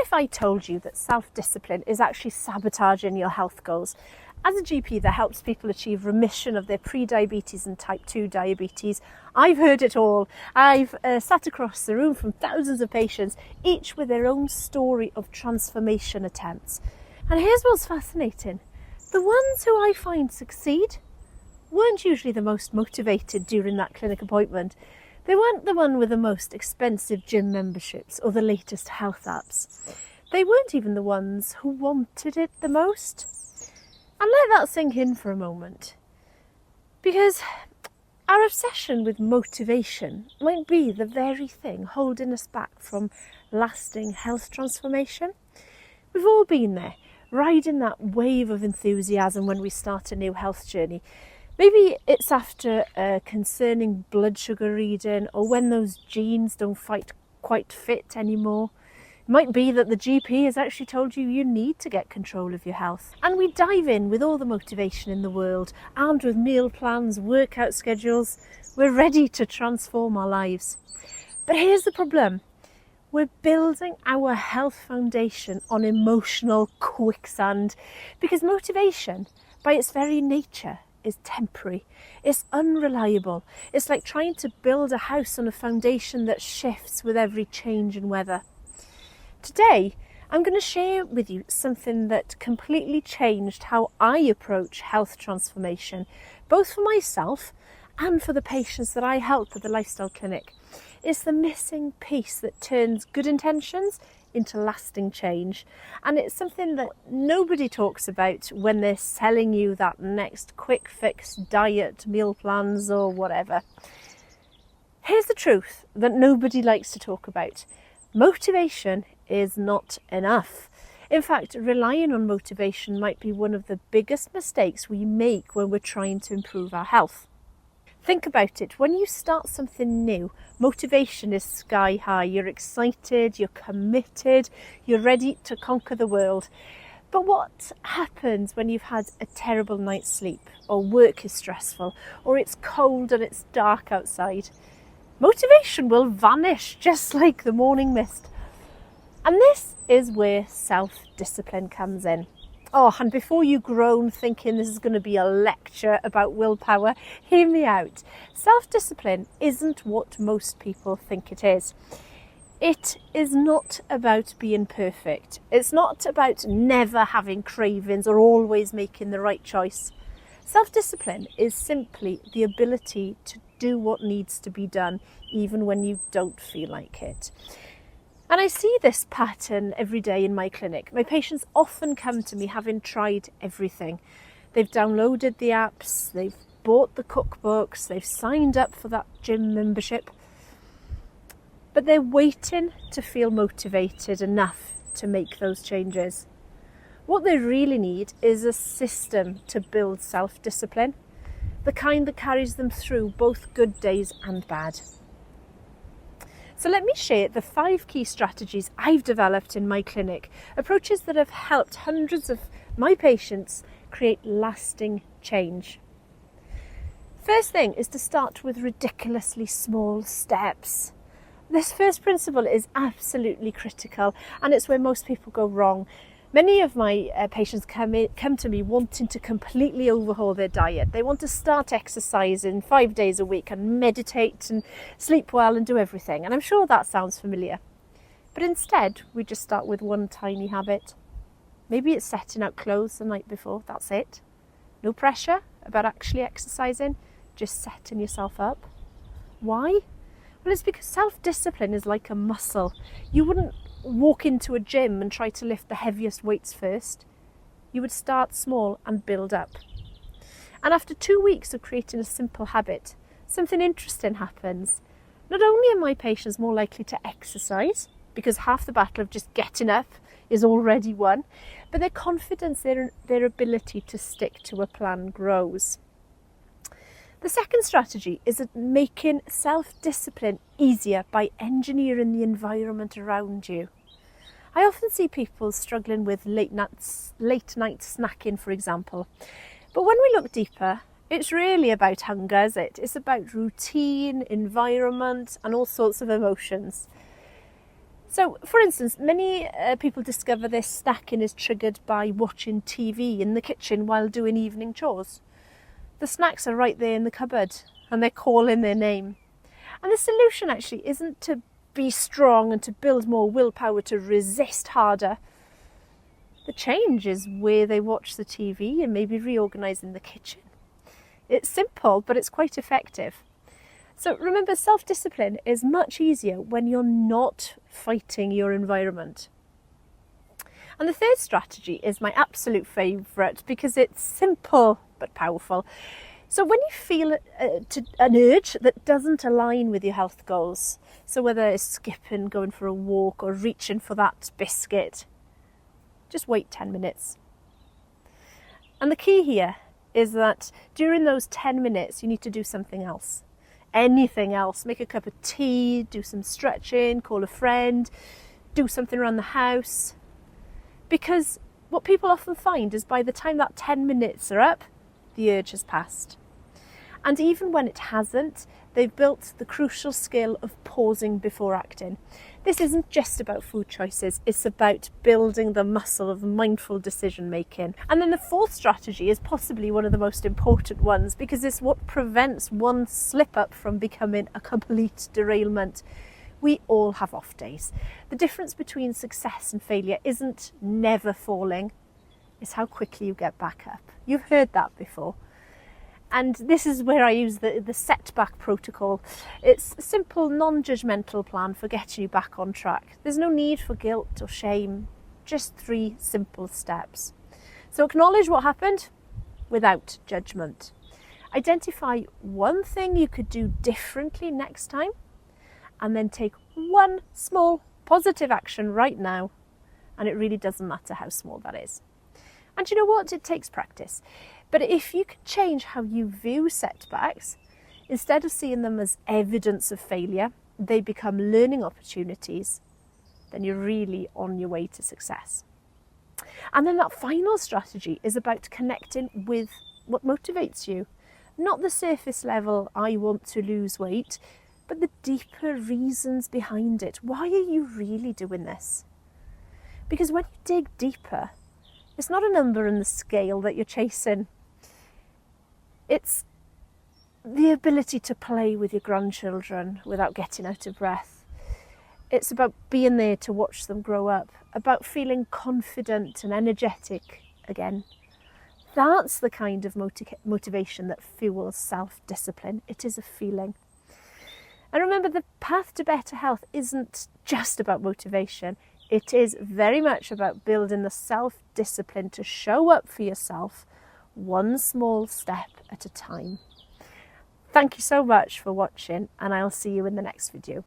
if I told you that self-discipline is actually sabotaging your health goals? As a GP that helps people achieve remission of their prediabetes and type 2 diabetes, I've heard it all. I've sat across the room from thousands of patients, each with their own story of transformation attempts. And here's what's fascinating. The ones who I find succeed weren't usually the most motivated during that clinic appointment. They weren't the one with the most expensive gym memberships or the latest health apps. They weren't even the ones who wanted it the most. And let that sink in for a moment, because our obsession with motivation might be the very thing holding us back from lasting health transformation. We've all been there, riding that wave of enthusiasm when we start a new health journey. Maybe it's after a concerning blood sugar reading, or when those jeans don't quite fit anymore. It might be that the GP has actually told you you need to get control of your health. And we dive in with all the motivation in the world, armed with meal plans, workout schedules. We're ready to transform our lives. But here's the problem. We're building our health foundation on emotional quicksand, because motivation, by its very nature, is temporary. It's unreliable. It's like trying to build a house on a foundation that shifts with every change in weather. Today, I'm going to share with you something that completely changed how I approach health transformation, both for myself and for the patients that I help at the Lifestyle Clinic. It's the missing piece that turns good intentions into lasting change. And it's something that nobody talks about when they're selling you that next quick fix diet, meal plans or whatever. Here's the truth that nobody likes to talk about. Motivation is not enough. In fact, relying on motivation might be one of the biggest mistakes we make when we're trying to improve our health. Think about it. When you start something new, motivation is sky high. You're excited, you're committed, you're ready to conquer the world. But what happens when you've had a terrible night's sleep, or work is stressful, or it's cold and it's dark outside? Motivation will vanish just like the morning mist. And this is where self-discipline comes in. Oh, and before you groan thinking this is going to be a lecture about willpower, hear me out. Self-discipline isn't what most people think it is. It is not about being perfect. It's not about never having cravings or always making the right choice. Self-discipline is simply the ability to do what needs to be done, even when you don't feel like it. And I see this pattern every day in my clinic. My patients often come to me having tried everything. They've downloaded the apps, they've bought the cookbooks, they've signed up for that gym membership, but they're waiting to feel motivated enough to make those changes. What they really need is a system to build self-discipline, the kind that carries them through both good days and bad. So let me share the 5 key strategies I've developed in my clinic, approaches that have helped hundreds of my patients create lasting change. First thing is to start with ridiculously small steps. This first principle is absolutely critical, and it's where most people go wrong. Many of my patients come to me wanting to completely overhaul their diet. They want to start exercising 5 days a week and meditate and sleep well and do everything. And I'm sure that sounds familiar. But instead, we just start with one tiny habit. Maybe it's setting out clothes the night before. That's it. No pressure about actually exercising, just setting yourself up. Why? Well, it's because self-discipline is like a muscle. You wouldn't walk into a gym and try to lift the heaviest weights first. You would start small and build up. And after 2 weeks of creating a simple habit, something interesting happens. Not only are my patients more likely to exercise, because half the battle of just getting up is already won, but their confidence, their ability to stick to a plan grows. The second strategy is making self-discipline easier by engineering the environment around you. I often see people struggling with late night snacking, for example. But when we look deeper, it's really about hunger, is it? It's about routine, environment, and all sorts of emotions. So, for instance, many people discover their snacking is triggered by watching TV in the kitchen while doing evening chores. The snacks are right there in the cupboard and they're calling their name. And the solution actually isn't to be strong and to build more willpower to resist harder. The change is where they watch the TV and maybe reorganising the kitchen. It's simple, but it's quite effective. So remember, self-discipline is much easier when you're not fighting your environment. And the third strategy is my absolute favourite because it's simple but powerful. So when you feel an urge that doesn't align with your health goals, so whether it's skipping, going for a walk or reaching for that biscuit, just wait 10 minutes. And the key here is that during those 10 minutes you need to do something else. Anything else. Make a cup of tea, do some stretching, call a friend, do something around the house. Because what people often find is by the time that 10 minutes are up, the urge has passed. And even when it hasn't, they've built the crucial skill of pausing before acting. This isn't just about food choices, it's about building the muscle of mindful decision making. And then the fourth strategy is possibly one of the most important ones because it's what prevents one slip up from becoming a complete derailment. We all have off days. The difference between success and failure isn't never falling, it's how quickly you get back up. You've heard that before. And this is where I use the setback protocol. It's a simple, non-judgmental plan for getting you back on track. There's no need for guilt or shame, just 3 simple steps. So acknowledge what happened without judgment. Identify one thing you could do differently next time, and then take one small positive action right now. And it really doesn't matter how small that is. And you know what? It takes practice. But if you can change how you view setbacks, instead of seeing them as evidence of failure, they become learning opportunities, then you're really on your way to success. And then that final strategy is about connecting with what motivates you. Not the surface level, I want to lose weight, but the deeper reasons behind it. Why are you really doing this? Because when you dig deeper, it's not a number in the scale that you're chasing. It's the ability to play with your grandchildren without getting out of breath. It's about being there to watch them grow up, about feeling confident and energetic again. That's the kind of motivation that fuels self-discipline. It is a feeling. And remember, the path to better health isn't just about motivation. It is very much about building the self-discipline to show up for yourself one small step at a time. Thank you so much for watching, and I'll see you in the next video.